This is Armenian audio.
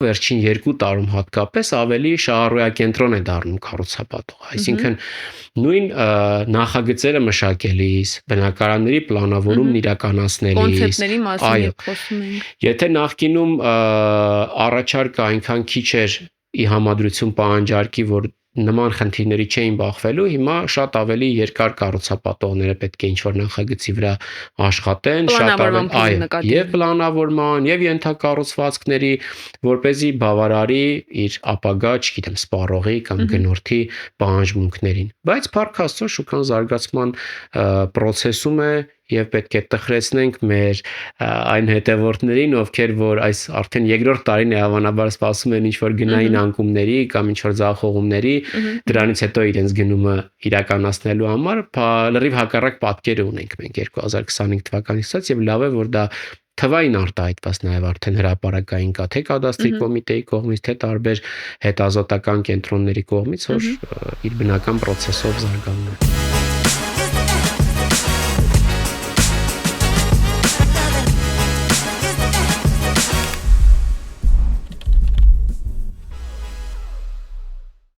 վերջին 2 տարում հատկապես ավելի շահառուակենտրոն է դառնում կառուցապատողը, այսինքն նույն նախագծերը մշակելիս, բնակարանների պլանավորումն իրականացնելիս, կոնցեպտների մասին երբ խոսում ենք, եթե նախկինում առաջարկը այնքան քիչ էր ի համադրություն պահանջարկի, որ նման խնդիրների չէին բախվելու, հիմա շատ ավելի երկար կառուցապատողները պետք է ինչ-որ նախագծի վրա աշխատեն, շատ ավելի եւ պլանավորման, եւ ենթակառուցվածքների, որպեսզի բավարարի իր ապագա, չգիտեմ, սպառողի կամ գնորդի պահանջմունքներին։ Բայց փառք Աստծո, շուկան զարգացման process-ում է եւ պետք է տխրեցնենք մեր այն հետևորդներին, ովքեր որ այս արդեն երկրորդ տարին է հավանաբար սպասում են ինչ-որ գնային անկումների կամ ինչ-որ ձախողումների, դրանից հետո իրենց գնումը իրականացնելու համար, լրիվ հակառակ պատկերը ունենք մենք 2025 թվականից ցած եւ լավ է, որ դա թվային արտահայտված նաև արդեն հրապարակային կա, թե կադաստրի կոմիտեի կողմից, թե տարբեր հետազոտական կենտրոնների կողմից, որ իր բնական process-ով զարգանում է։